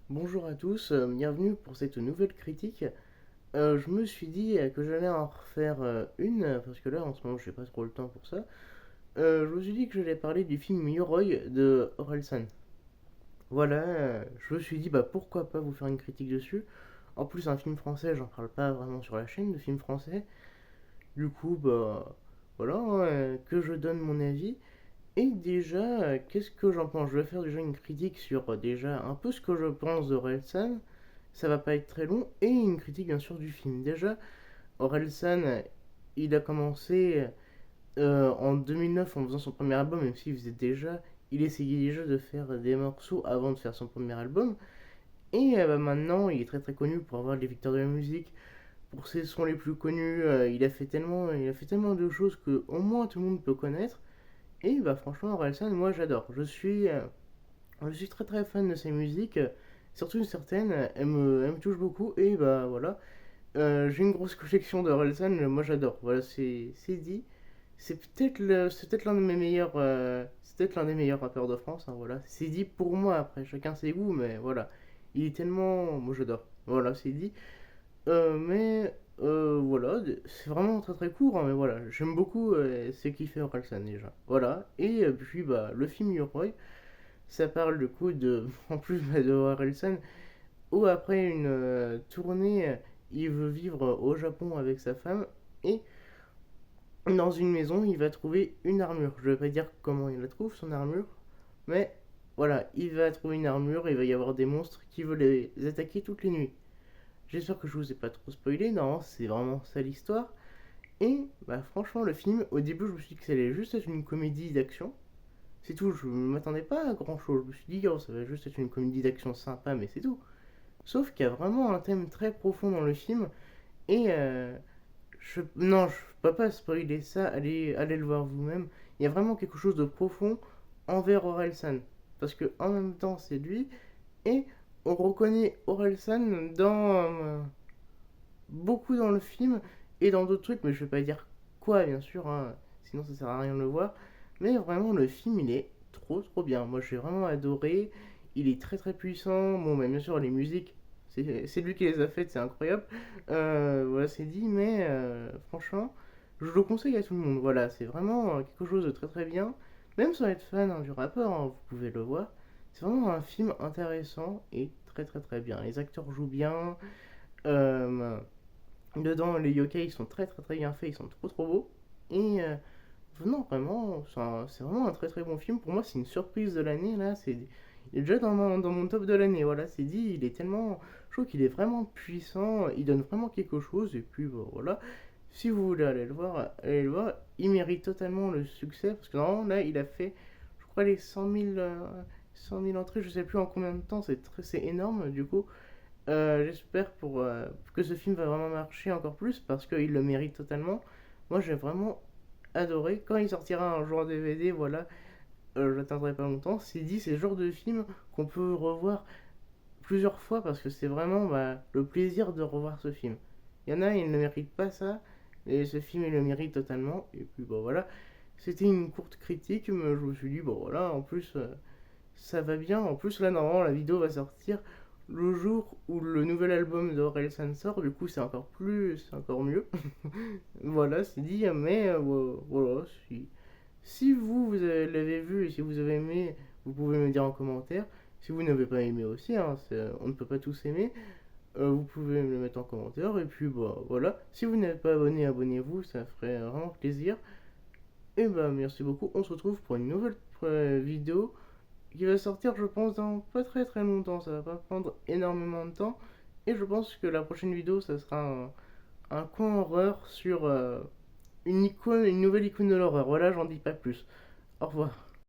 Bonjour à tous, bienvenue pour cette nouvelle critique. Je me suis dit que j'allais en refaire une, parce que là en ce moment j'ai pas trop le temps pour ça. Je me suis dit que j'allais parler du film Yoroi de Orelsan. Voilà, je me suis dit bah pourquoi pas vous faire une critique dessus. En plus un film français, j'en parle pas vraiment sur la chaîne de films français. Du coup bah voilà, que je donne mon avis. Et déjà, qu'est-ce que j'en pense? Je vais faire déjà une critique sur déjà un peu ce que je pense d'Orelsan. Ça va pas être très long. Et une critique bien sûr du film. Déjà, Orelsan, il a commencé en 2009 en faisant son premier album, même s'il faisait déjà. Il essayait déjà de faire des morceaux avant de faire son premier album. Et bah, maintenant, il est très très connu pour avoir les victoires de la musique, pour ses sons les plus connus. Il a fait tellement de choses que au moins tout le monde peut connaître. Et bah franchement, Orelsan, moi j'adore. Je suis très très fan de ses musiques, surtout une certaine, elle me touche beaucoup. Et bah voilà, j'ai une grosse collection de Orelsan, moi j'adore. Voilà, c'est dit. C'est peut-être l'un de mes meilleurs, c'est peut-être l'un des meilleurs rappeurs de France. Hein, voilà, c'est dit pour moi. Après, chacun ses goûts, mais voilà, il est tellement, moi j'adore. Voilà, c'est dit. Mais voilà, c'est vraiment très très court, hein, mais voilà, j'aime beaucoup ce qu'il fait Orelsan déjà. Voilà, et puis bah, le film Yoroi, ça parle du coup de, en plus bah, de Orelsan, où après une tournée, il veut vivre au Japon avec sa femme, et dans une maison, il va trouver une armure. Je vais pas dire comment il la trouve, son armure, mais voilà, il va trouver une armure, et il va y avoir des monstres qui veulent les attaquer toutes les nuits. J'espère que je vous ai pas trop spoilé, non, c'est vraiment ça l'histoire. Et bah franchement le film, au début je me suis dit que ça allait juste être une comédie d'action. C'est tout, je ne m'attendais pas à grand chose. Je me suis dit oh ça va juste être une comédie d'action sympa mais c'est tout. Sauf qu'il y a vraiment un thème très profond dans le film et non je peux pas spoiler ça, allez le voir vous-même. Il y a vraiment quelque chose de profond envers Orelsan. Parce que en même temps c'est lui et on reconnaît Orelsan beaucoup dans le film et dans d'autres trucs, mais je vais pas dire quoi, bien sûr, hein, sinon ça sert à rien de le voir. Mais vraiment, le film, il est trop trop bien. Moi, j'ai vraiment adoré. Il est très très puissant. Bon, bah, bien sûr, les musiques, c'est lui qui les a faites, c'est incroyable. Voilà, c'est dit, mais franchement, je le conseille à tout le monde. Voilà, c'est vraiment quelque chose de très très bien. Même sans être fan hein, du rappeur, hein, vous pouvez le voir. C'est vraiment un film intéressant et très très très bien. Les acteurs jouent bien. Euh, Dedans, les yokai ils sont très très très bien faits, ils sont trop trop beaux. Et non, vraiment, c'est vraiment un très très bon film. Pour moi, c'est une surprise de l'année. Là, il est déjà dans mon top de l'année. Voilà, c'est dit, il est tellement. Je trouve qu'il est vraiment puissant, il donne vraiment quelque chose. Et puis bon, voilà, si vous voulez aller le voir, allez le voir. Il mérite totalement le succès parce que normalement, là, il a fait, je crois, les 100 000 entrées, je sais plus en combien de temps, c'est énorme du coup. J'espère que ce film va vraiment marcher encore plus parce qu'il le mérite totalement. Moi j'ai vraiment adoré. Quand il sortira un jour en DVD, voilà, j'attendrai pas longtemps. C'est dit, c'est le genre de film qu'on peut revoir plusieurs fois parce que c'est vraiment bah, le plaisir de revoir ce film. Il y en a, ils ne méritent pas ça, et ce film il le mérite totalement. Et puis bon voilà, c'était une courte critique, mais je me suis dit, bon voilà, en plus ça va bien. En plus, là, normalement, la vidéo va sortir le jour où le nouvel album d'Orelsan sort. Du coup, c'est encore mieux. Voilà, c'est dit. Mais voilà, si vous l'avez vu et si vous avez aimé, vous pouvez me dire en commentaire. Si vous n'avez pas aimé aussi, hein, on ne peut pas tous aimer. Vous pouvez me le mettre en commentaire. Et puis, bah, voilà. Si vous n'êtes pas abonné, abonnez-vous. Ça ferait vraiment plaisir. Et bah, merci beaucoup. On se retrouve pour une nouvelle vidéo qui va sortir, je pense, dans pas très très longtemps. Ça va pas prendre énormément de temps. Et je pense que la prochaine vidéo, ça sera un coin horreur sur une nouvelle icône de l'horreur. Voilà, j'en dis pas plus. Au revoir.